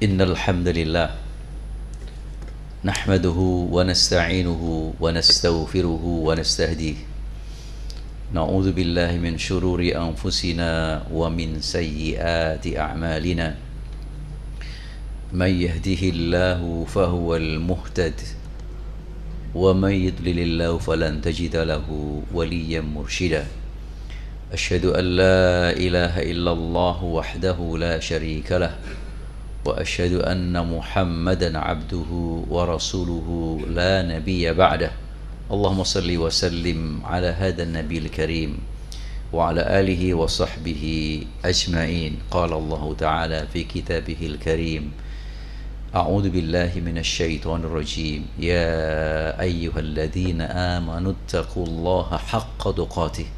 Innal hamdalillah nahmaduhu wa nasta'inuhu wa nastaghfiruhu wa nastahdiih. Na'udzu billahi min syururi anfusina wa min sayyiati a'malina. May yahdihillahu fahuwal muhtad wa may yudlilillahu falan tajida lahu waliyyan mursyida. Asyhadu an la ilaha illallah wahdahu la syarika lah wa asyhadu anna Muhammadan abduhu wa rasuluhu la nabiyya ba'dah. Allahumma salli wa sallim ala hadha an-nabiyil karim wa ala alihi wa sahbihi ajma'in. Qala Allah ta'ala fi kitabihil karim, a'udzu billahi minasy syaithanir rajim. Ya ayyuhalladzina amanu taqullaha haqqa tuqatih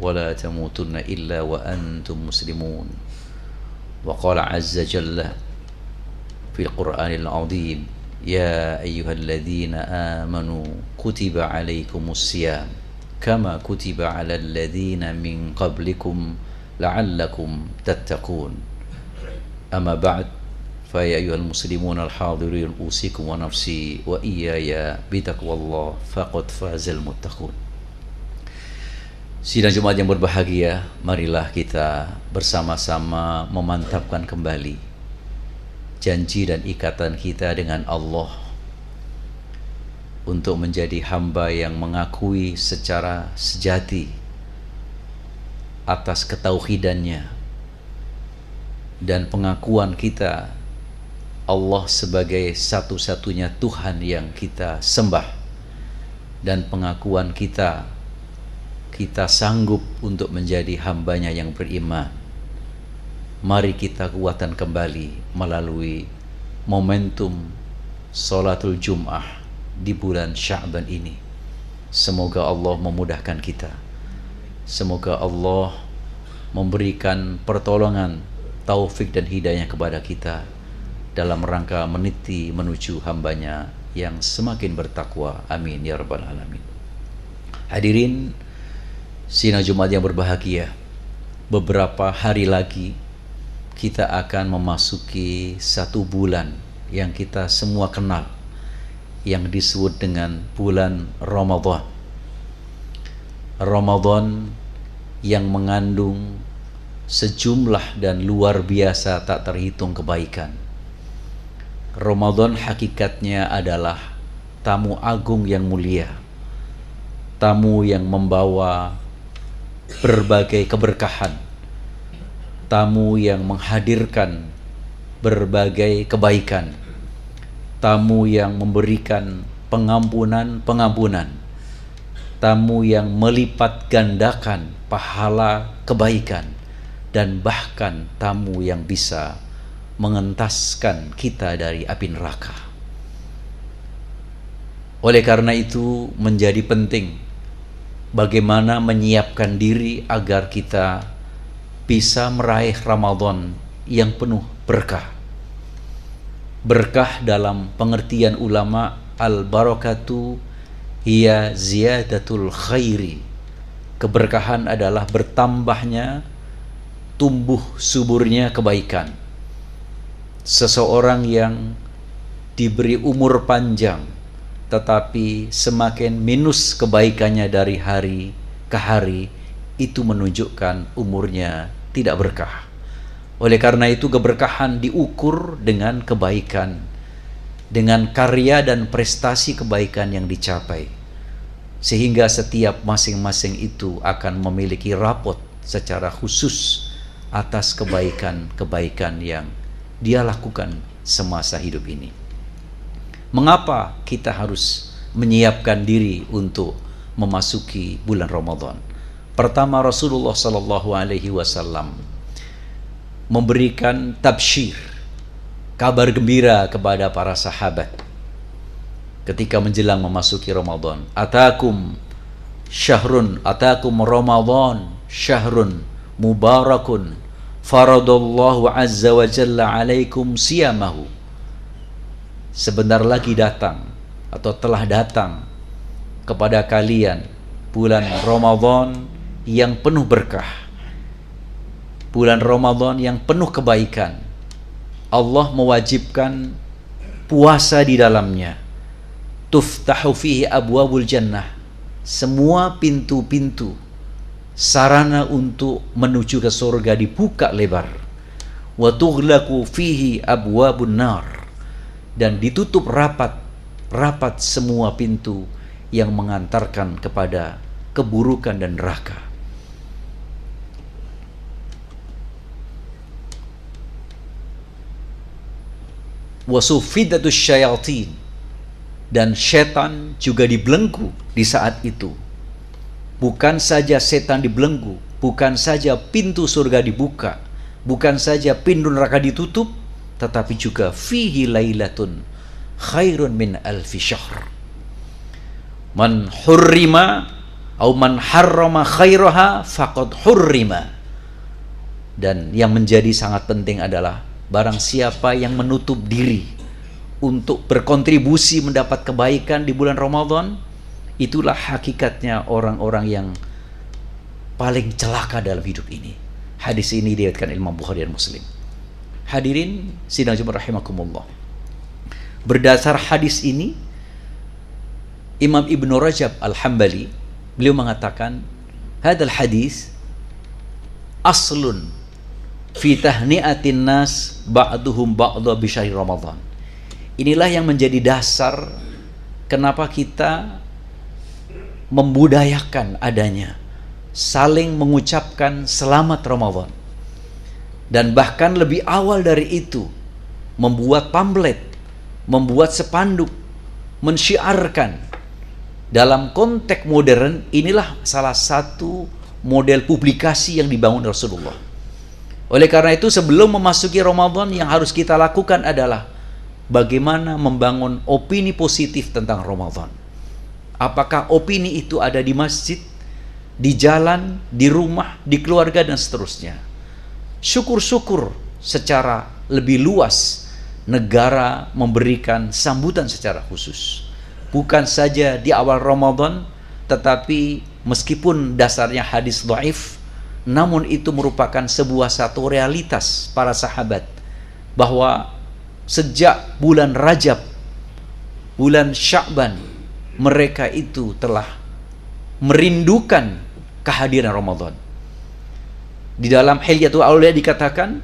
wa la tamutunna illa wa antum muslimun. Wa qala azza jalla في القرآن العظيم يا أيها الذين آمنوا كتب عليكم الصيام كما كتب على الذين من قبلكم لعلكم تتقون. أما بعد فيا أيها المسلمون الحاضرين أوصيكم ونفسي وإياي بتقوى الله فقد فاز المتقون. Sidang Jumat yang berbahagia, marilah kita bersama-sama memantapkan kembali janji dan ikatan kita dengan Allah untuk menjadi hamba yang mengakui secara sejati atas ketauhidannya dan pengakuan kita Allah sebagai satu-satunya Tuhan yang kita sembah, dan pengakuan kita sanggup untuk menjadi hambanya yang beriman. Mari kita kuatkan kembali melalui momentum Salatul Jum'ah di bulan Sya'ban ini. Semoga Allah memudahkan kita. Semoga Allah memberikan pertolongan, taufik dan hidayah kepada kita dalam rangka meniti menuju hambanya yang semakin bertakwa. Amin ya rabbal alamin. Hadirin sidang Jumat yang berbahagia, beberapa hari lagi kita akan memasuki satu bulan yang kita semua kenal, yang disebut dengan bulan Ramadan. Ramadan yang mengandung sejumlah dan luar biasa tak terhitung kebaikan. Ramadan hakikatnya adalah tamu agung yang mulia, tamu yang membawa berbagai keberkahan, tamu yang menghadirkan berbagai kebaikan, tamu yang memberikan pengampunan, tamu yang melipat gandakan pahala kebaikan, dan bahkan tamu yang bisa mengentaskan kita dari api neraka. Oleh karena itu menjadi penting bagaimana menyiapkan diri agar kita bisa meraih Ramadan yang penuh berkah. Berkah dalam pengertian ulama, al-barakatu hiya ziyadatul khairi. Keberkahan adalah bertambahnya, tumbuh suburnya kebaikan. Seseorang yang diberi umur panjang tetapi semakin minus kebaikannya dari hari ke hari, itu menunjukkan umurnya tidak berkah. Oleh karena itu keberkahan diukur dengan kebaikan, dengan karya dan prestasi kebaikan yang dicapai, sehingga setiap masing-masing itu akan memiliki rapot secara khusus atas kebaikan-kebaikan yang dia lakukan semasa hidup ini. Mengapa kita harus menyiapkan diri untuk memasuki bulan Ramadan? Pertama, Rasulullah SAW memberikan tabsyir, kabar gembira kepada para sahabat ketika menjelang memasuki Ramadan. Atakum Ramadan syahrun mubarakun faradallahu azza wa jalla alaikum siyamahu. Sebentar lagi datang atau telah datang kepada kalian bulan Ramadan yang penuh berkah, bulan Ramadan yang penuh kebaikan, Allah mewajibkan puasa di dalamnya. Tuftahu fihi abwabul jannah. Semua pintu-pintu sarana untuk menuju ke surga dibuka lebar. Wa tughlaqu fihi abwabun nar. Dan ditutup rapat semua pintu yang mengantarkan kepada keburukan dan neraka. Wasufidatus syayatin, dan setan juga dibelenggu di saat itu. Bukan saja setan dibelenggu, bukan saja pintu surga dibuka, bukan saja pintu neraka ditutup, tetapi juga fihi lailatun khairun min alfi syahr. Man hurrima atau man harrama khairaha faqad hurrima. Dan yang menjadi sangat penting adalah barang siapa yang menutup diri untuk berkontribusi mendapat kebaikan di bulan Ramadan, itulah hakikatnya orang-orang yang paling celaka dalam hidup ini. Hadis ini diriwayatkan Imam Bukhari dan Muslim. Hadirin sidang Jumat rahimakumullah. Berdasar hadis ini, Imam Ibnu Rajab Al-Hambali beliau mengatakan, hadal hadis aslun fi tahni'atin nas ba'duhum ba'dha bi syahri Ramadan. Inilah yang menjadi dasar kenapa kita membudayakan adanya saling mengucapkan selamat Ramadan. Dan bahkan lebih awal dari itu, membuat pamflet, membuat spanduk, mensyiarkan. Dalam konteks modern, inilah salah satu model publikasi yang dibangun Rasulullah. Oleh karena itu, sebelum memasuki Ramadan, yang harus kita lakukan adalah bagaimana membangun opini positif tentang Ramadan. Apakah opini itu ada di masjid, di jalan, di rumah, di keluarga, dan seterusnya. Syukur-syukur secara lebih luas negara memberikan sambutan secara khusus. Bukan saja di awal Ramadan, tetapi meskipun dasarnya hadis dhaif, namun itu merupakan sebuah satu realitas para sahabat bahwa sejak bulan Rajab, bulan Sya'ban, mereka itu telah merindukan kehadiran Ramadan. Di dalam Hilyatul Auliya dikatakan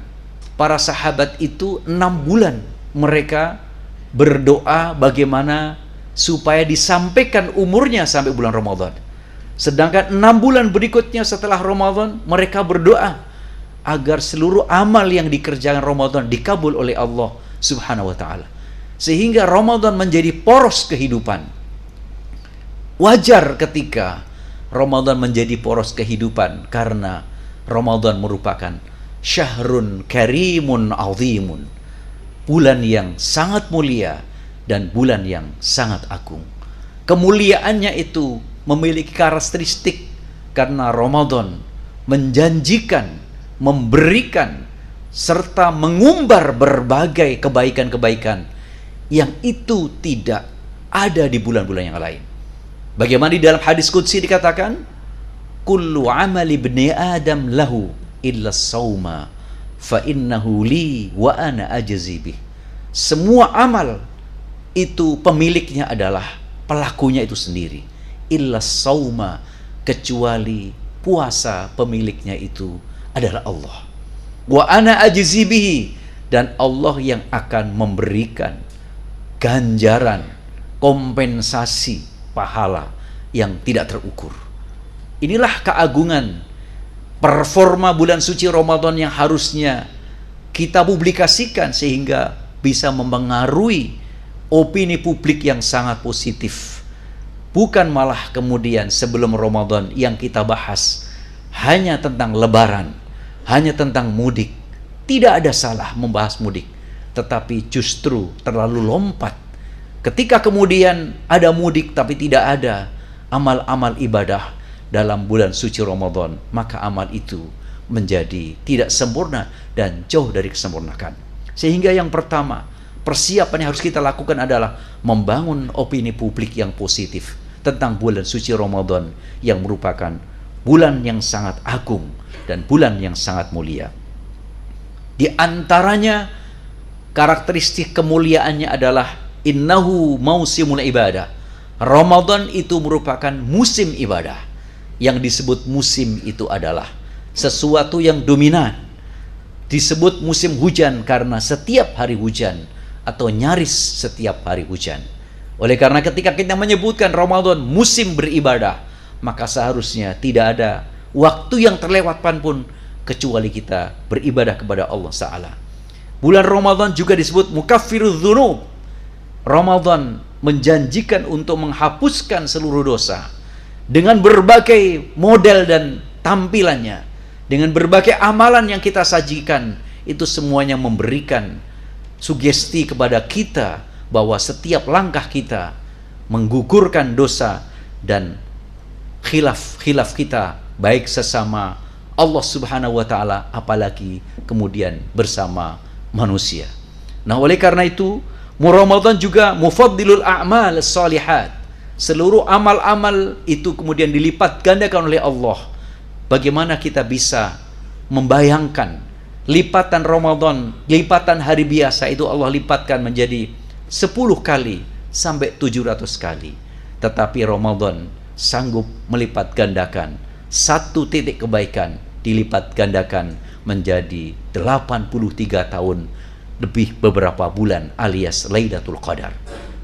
para sahabat itu 6 bulan mereka berdoa bagaimana supaya disampaikan umurnya sampai bulan Ramadan. Sedangkan 6 bulan berikutnya setelah Ramadan mereka berdoa agar seluruh amal yang dikerjakan Ramadan dikabul oleh Allah Subhanahu wa ta'ala. Sehingga Ramadan menjadi poros kehidupan. Wajar ketika Ramadan menjadi poros kehidupan karena Ramadan merupakan syahrun karimun azimun, bulan yang sangat mulia dan bulan yang sangat agung. Kemuliaannya itu memiliki karakteristik karena Ramadan menjanjikan, memberikan, serta mengumbar berbagai kebaikan-kebaikan yang itu tidak ada di bulan-bulan yang lain. Bagaimana di dalam hadis qudsi dikatakan, kullu amali ibni adam lahu illa sauma fa innahu li wa ana ajzi bih. Semua amal itu pemiliknya adalah pelakunya itu sendiri. Illa sauma, kecuali puasa pemiliknya itu adalah Allah. Wa ana ajzi bihi, dan Allah yang akan memberikan ganjaran, kompensasi, pahala yang tidak terukur. Inilah keagungan performa bulan suci Ramadan yang harusnya kita publikasikan sehingga bisa mempengaruhi opini publik yang sangat positif. Bukan malah kemudian sebelum Ramadan yang kita bahas hanya tentang lebaran, hanya tentang mudik. Tidak ada salah membahas mudik, tetapi justru terlalu lompat. Ketika kemudian ada mudik tapi tidak ada amal-amal ibadah dalam bulan suci Ramadan, maka amal itu menjadi tidak sempurna dan jauh dari kesempurnaan. Sehingga yang pertama, persiapan yang harus kita lakukan adalah membangun opini publik yang positif tentang bulan suci Ramadan yang merupakan bulan yang sangat agung dan bulan yang sangat mulia. Di antaranya karakteristik kemuliaannya adalah innahu mausimul ibadah. Ramadan itu merupakan musim ibadah. Yang disebut musim itu adalah sesuatu yang dominan. Disebut musim hujan karena setiap hari hujan atau nyaris setiap hari hujan. Oleh karena ketika kita menyebutkan Ramadan musim beribadah, maka seharusnya tidak ada waktu yang terlewatkan pun kecuali kita beribadah kepada Allah Ta'ala. Bulan Ramadan juga disebut mukaffirudz dzunub. Ramadan menjanjikan untuk menghapuskan seluruh dosa dengan berbagai model dan tampilannya, dengan berbagai amalan yang kita sajikan. Itu semuanya memberikan sugesti kepada kita bahwa setiap langkah kita menggugurkan dosa dan khilaf kita, baik sesama Allah Subhanahu wa Ta'ala, apalagi kemudian bersama manusia. Nah, oleh karena itu Ramadan juga mufaddilul a'mal salihat. Seluruh amal-amal itu kemudian dilipat gandakan oleh Allah. Bagaimana kita bisa membayangkan lipatan Ramadan, lipatan hari biasa itu Allah lipatkan menjadi 10 kali sampai 700 kali. Tetapi Ramadan sanggup melipat gandakan satu titik kebaikan, dilipat gandakan menjadi 83 tahun lebih beberapa bulan alias Lailatul Qadar.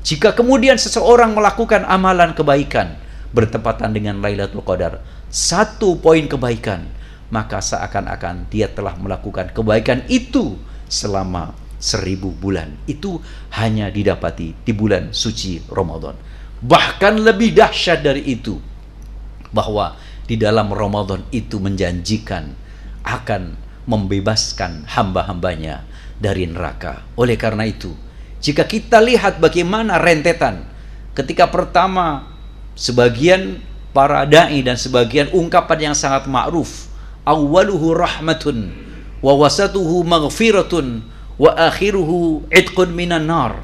Jika kemudian seseorang melakukan amalan kebaikan bertepatan dengan Lailatul Qadar, 1 poin kebaikan, maka seakan-akan dia telah melakukan kebaikan itu selama 1000 bulan. Itu hanya didapati di bulan suci Ramadan. Bahkan lebih dahsyat dari itu, bahwa di dalam Ramadan itu menjanjikan akan membebaskan hamba-hambanya dari neraka. Oleh karena itu, jika kita lihat bagaimana rentetan, ketika pertama sebagian para da'i dan sebagian ungkapan yang sangat ma'ruf, awwaluhu rahmatun wa wasatuhu maghfiratun wa akhiruhu itqun minan nar.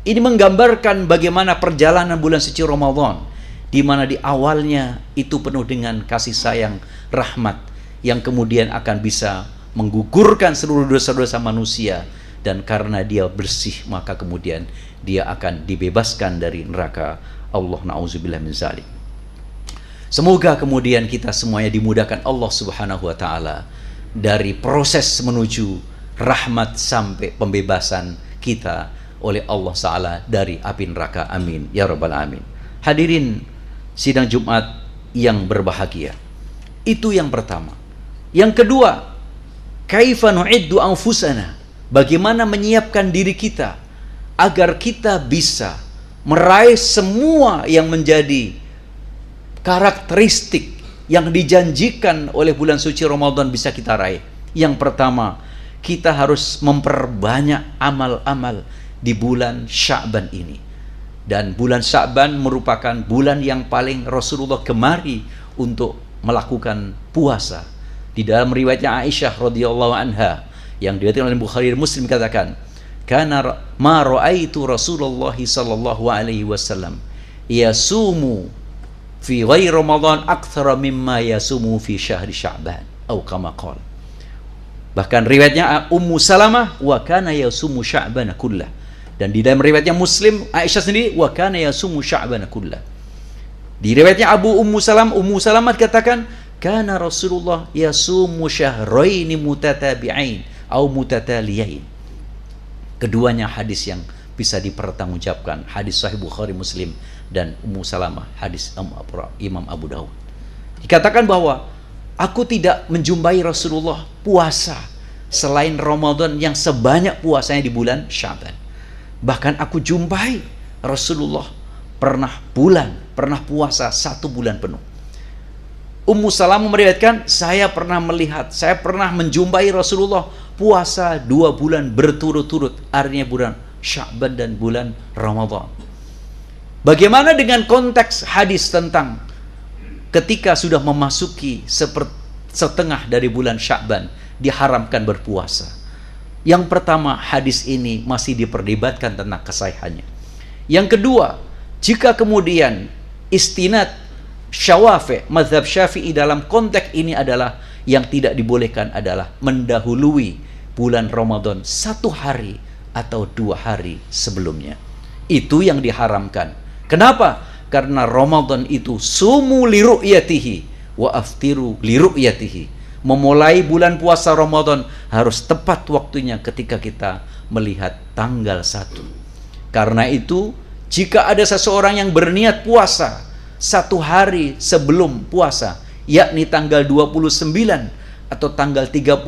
Ini menggambarkan bagaimana perjalanan bulan suci Ramadan, di mana di awalnya itu penuh dengan kasih sayang, rahmat, yang kemudian akan bisa menggugurkan seluruh dosa-dosa manusia, dan karena dia bersih maka kemudian dia akan dibebaskan dari neraka Allah, na'udzubillah min zalik. Semoga kemudian kita semuanya dimudahkan Allah Subhanahu wa Ta'ala dari proses menuju rahmat sampai pembebasan kita oleh Allah Ta'ala dari api neraka. Amin ya rabbal alamin. Hadirin sidang Jumat yang berbahagia, itu yang pertama. Yang kedua, kaifa nu'iddu anfusana, bagaimana menyiapkan diri kita agar kita bisa meraih semua yang menjadi karakteristik yang dijanjikan oleh bulan suci Ramadan bisa kita raih. Yang pertama, kita harus memperbanyak amal-amal di bulan Sya'ban ini. Dan bulan Sya'ban merupakan bulan yang paling Rasulullah gemari untuk melakukan puasa. Di dalam riwayatnya Aisyah radhiyallahu anha yang diriwayatkan oleh Bukhari dan Muslim, katakan, "Kana ma ra'aitu Rasulullah sallallahu alaihi wasallam yasumu fi ghairi Ramadan aktsara mimma yasumu fi syahri Sya'ban atau kama qala." Bahkan riwayatnya Ummu Salamah, "Wa kana yasumu Sya'ban kullah." Dan di dalam riwayatnya Muslim, Aisyah sendiri, "Wa kana yasumu Sya'ban kullah." Di riwayatnya Ummu Salamah katakan, "Kana Rasulullah yasumu syahraini mutatabi'ain atau mutataliyain." Keduanya hadis yang bisa dipertanggungjawabkan, hadis sahih Bukhari Muslim, dan Ummu Salamah hadis Imam Abu Dawud. Dikatakan bahwa aku tidak menjumpai Rasulullah puasa selain Ramadan yang sebanyak puasanya di bulan Sya'ban. Bahkan aku jumpai Rasulullah pernah puasa 1 bulan penuh. Ummu Salamah meriwayatkan, saya pernah menjumpai Rasulullah puasa 2 bulan berturut-turut, artinya bulan Sya'ban dan bulan Ramadan. Bagaimana dengan konteks hadis tentang ketika sudah memasuki setengah dari bulan Sya'ban diharamkan berpuasa? Yang pertama, hadis ini masih diperdebatkan tentang kesahihannya. Yang kedua, jika kemudian istinad Syawafi, mazhab Syafi'i dalam konteks ini adalah yang tidak dibolehkan adalah mendahului bulan Ramadan 1 hari atau 2 hari sebelumnya. Itu yang diharamkan. Kenapa? Karena Ramadan itu sumu li ru'yatihi wa aftiru li ru'yatihi. Memulai bulan puasa Ramadan harus tepat waktunya ketika kita melihat tanggal 1. Karena itu, jika ada seseorang yang berniat puasa 1 hari sebelum puasa, yakni tanggal 29 atau tanggal 30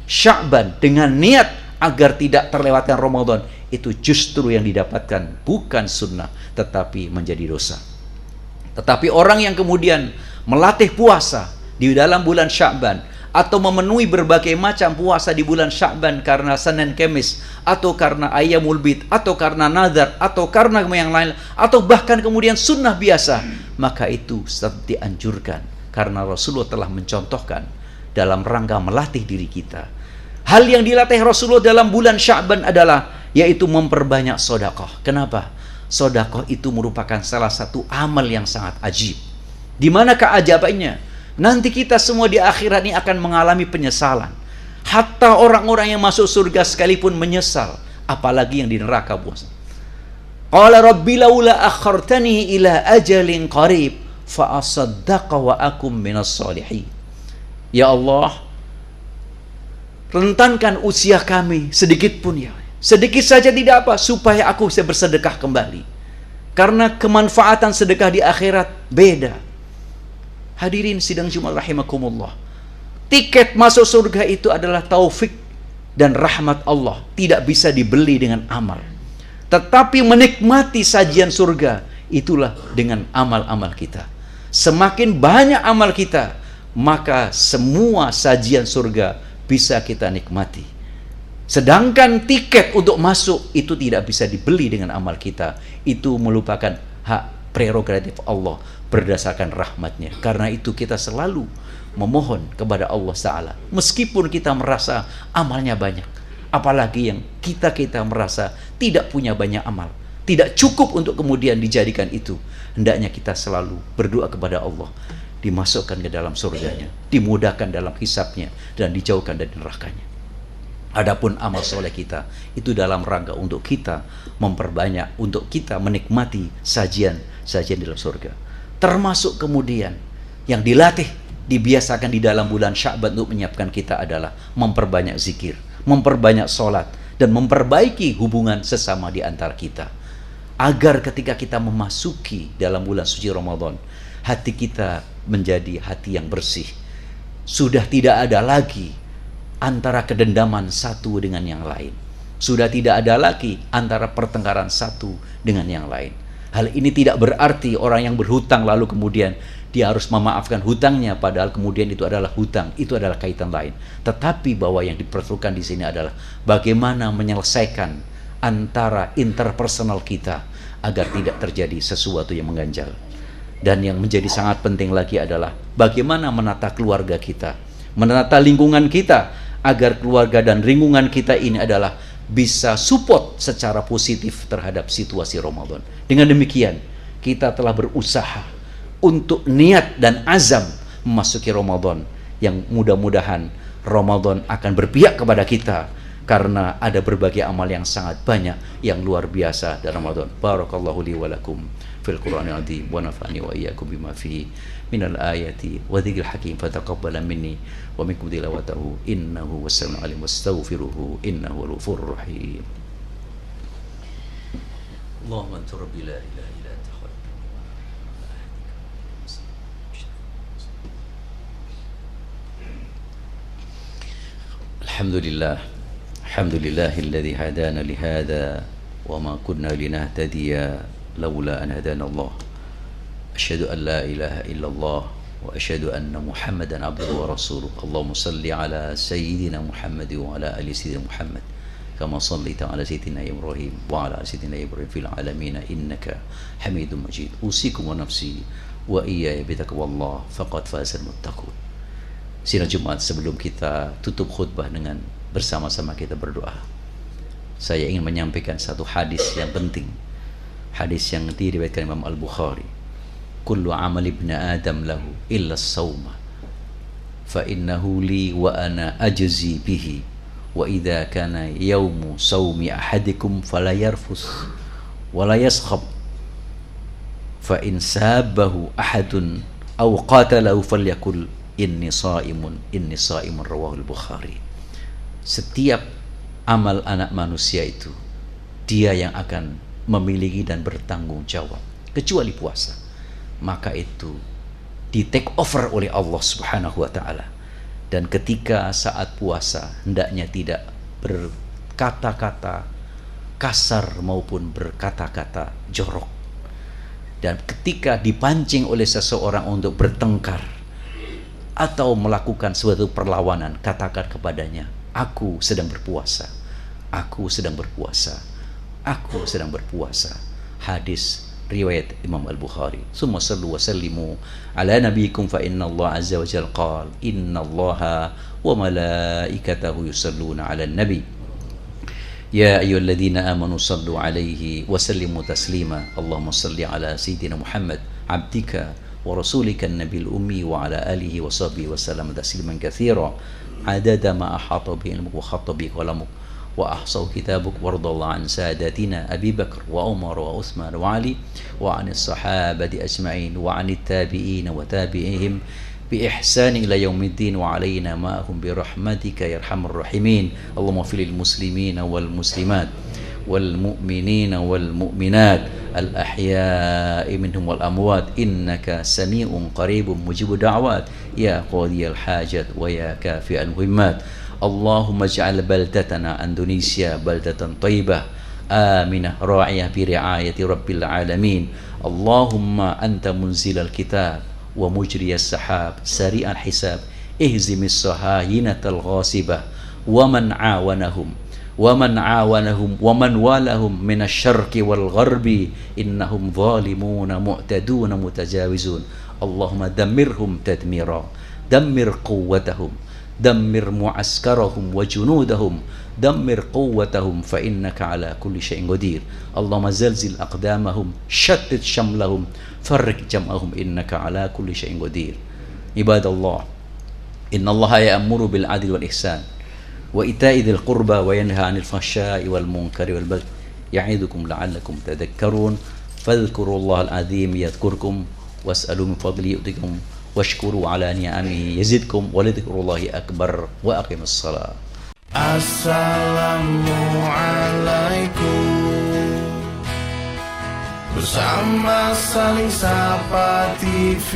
Sya'ban, dengan niat agar tidak terlewatkan Ramadan, itu justru yang didapatkan bukan sunnah, tetapi menjadi dosa. Tetapi orang yang kemudian melatih puasa di dalam bulan Sya'ban, atau memenuhi berbagai macam puasa di bulan Sya'ban karena Senin Kemis, atau karena Ayyamul Bid, atau karena nazar, atau karena yang lain, atau bahkan kemudian sunnah biasa, maka itu tetap dianjurkan, karena Rasulullah telah mencontohkan dalam rangka melatih diri kita. Hal yang dilatih Rasulullah dalam bulan Sya'ban adalah yaitu memperbanyak sedekah. Kenapa? Sedekah itu merupakan salah satu amal yang sangat ajib. Di mana keajabannya? Nanti kita semua di akhirat ini akan mengalami penyesalan. Hatta orang-orang yang masuk surga sekalipun menyesal, apalagi yang di neraka puasa. Qala rabbi laula akhartani ila ajalin qarib fa asaddaqa wa akum minas solihin. Ya Allah, rentankan usia kami sedikit pun ya. Sedikit saja tidak apa, supaya aku bisa bersedekah kembali. Karena kemanfaatan sedekah di akhirat beda. Hadirin sidang Jumat rahimakumullah. Tiket masuk surga itu adalah taufik dan rahmat Allah. Tidak bisa dibeli dengan amal. Tetapi menikmati sajian surga, itulah dengan amal-amal kita. Semakin banyak amal kita, maka semua sajian surga bisa kita nikmati. Sedangkan tiket untuk masuk itu tidak bisa dibeli dengan amal kita. Itu merupakan hak prerogatif Allah berdasarkan rahmatnya. Karena itu kita selalu memohon kepada Allah Ta'ala, meskipun kita merasa amalnya banyak. Apalagi yang kita merasa tidak punya banyak amal, tidak cukup untuk kemudian dijadikan itu. Hendaknya kita selalu berdoa kepada Allah, dimasukkan ke dalam surganya, dimudahkan dalam hisabnya, dan dijauhkan dari nerakanya. Adapun amal soleh kita itu dalam rangka untuk kita memperbanyak, untuk kita menikmati sajian dalam surga. Termasuk kemudian yang dilatih, dibiasakan di dalam bulan Sya'ban untuk menyiapkan kita adalah memperbanyak zikir, memperbanyak sholat, dan memperbaiki hubungan sesama di antara kita. Agar ketika kita memasuki dalam bulan suci Ramadan, hati kita menjadi hati yang bersih. Sudah tidak ada lagi antara kedendaman satu dengan yang lain. Sudah tidak ada lagi antara pertengkaran satu dengan yang lain. Hal ini tidak berarti orang yang berhutang lalu kemudian dia harus memaafkan hutangnya, padahal kemudian itu adalah hutang, itu adalah kaitan lain. Tetapi bahwa yang diperlukan di sini adalah bagaimana menyelesaikan antara interpersonal kita agar tidak terjadi sesuatu yang mengganjal. Dan yang menjadi sangat penting lagi adalah bagaimana menata keluarga kita, menata lingkungan kita, agar keluarga dan lingkungan kita ini adalah bisa support secara positif terhadap situasi Ramadan. Dengan demikian, kita telah berusaha untuk niat dan azam memasuki Ramadan, yang mudah-mudahan Ramadan akan berpihak kepada kita, karena ada berbagai amal yang sangat banyak yang luar biasa dalam Ramadan. Barakallahu li wa lakum fil Qur'anil azim wa nafa'ani wa iyyakum bima fihi minal ayati wa dzikril hakim, fataqabbala minni wa minkum tilawatahu innahu wassalamu alim wastaghfiruhu innahu ghafurur rahim. Allahumma anta rabbi la ilaha illa anta alhamdulillah alhamdulillahilladzi hadana li hadza wa ma kunna linahtadiya laula an hadana Allah. Asyhadu an la ilaha illallah wa asyhadu anna Muhammadan abduhu wa rasuluh. Allahumma salli ala sayyidina Muhammad wa ala ali sayyidina Muhammad kama sallaita ala sayyidina Ibrahim wa ala ali sayyidina Ibrahim fil alamin innaka Hamidum Majid. Usikum wa nafsi wa iyaya bitaqwallah faqad fazal muttaqun. Sidang Jumat, sebelum kita tutup khutbah dengan bersama-sama kita berdoa, saya ingin menyampaikan satu hadis yang penting. Hadis yang diriwayatkan Imam Al-Bukhari. Kullu amal ibn Adam lahu illa as-sawma fa innahu li wa ana ajzi bihi wa idza kana yaumu saumi ahadikum fala yarfus wa la yaskhab fa in sabahu ahadun aw qatalahu falyakul inni saimun rawahul Bukhari. Setiap amal anak manusia itu dia yang akan memiliki dan bertanggung jawab, kecuali puasa. Maka itu di take over oleh Allah Subhanahu wa taala. Dan ketika saat puasa hendaknya tidak berkata-kata kasar maupun berkata-kata jorok. Dan ketika dipancing oleh seseorang untuk bertengkar atau melakukan suatu perlawanan, katakan kepadanya, aku sedang berpuasa, aku sedang berpuasa, aku sedang berpuasa. Hadis riwayat Imam Al-Bukhari. Summa sallu wa sallimu ala nabiyikum fa inna Allah azza wa jalla qala inna Allaha wa malaikatahu yusalluna ala nabi ya ayyuhalladzina amanu sallu alaihi wa sallimu taslima. Allahumma salli ala sayyidina Muhammad abdika wa rasulika an-nabiyil ummi wa ala alihi wa sahbihi wa sallam tasliman katsira adada ma ahata bihi ilmuka wa khatta bihi qalamuk wa ahsahu kitabuk wardallahu an sadatina Abi Bakr wa Umar wa Uthman wa Ali wa anis sahabati ajma'in wa anit tabi'in wa tabi'ihim bi ihsan ila yaumiddin wa alaina ma'ahum bi rahmatika ya arhamar rahimin. Allahumma fil muslimin wal muslimat wal mu'minin wal mu'minat al ahya'i minhum wal amwat innaka sami'un qaribun mujibud da'wat ya qadiyal hajat wa ya kafi'al muhimmat. Allahumma ij'al baldatana Indonesia baldatan thayyibah aminah ra'iyah bi ri'ayati rabbil alamin. Allahumma anta munzilal kitab wa mujriyas sahab sari'al hisab ihzimis sahayinatal ghasibah wa man awanahum wa man walahum minasy syarqi wal gharbi innahum zalimuna mu'taduna mutajawizun. Allahumma dammirhum tadmira dammir quwwatahum dammir mu'askarahum wa junudahum dammir quwwatahum fa innaka ala kulli syai'in qadir. Allahumma zalzil aqdamahum shattit shamlahum farriq jam'ahum innaka ala kulli syai'in qadir. Ibadallah, innallaha ya'muru bil 'adli wal ihsan wa ita'i dzil qurba wa yanha 'anil fahsya'i wal munkari wal baghi ya'idukum la'allakum tadhakkarun. Fadhkurullahal 'azim yadhkurkum was'alu min fadlihi yu'tikum washkuru ala ni'amihi yazidkum waladzikrullahi akbar wa aqimus salat. Assalamualaikum. Bersama Saling Sapa TV.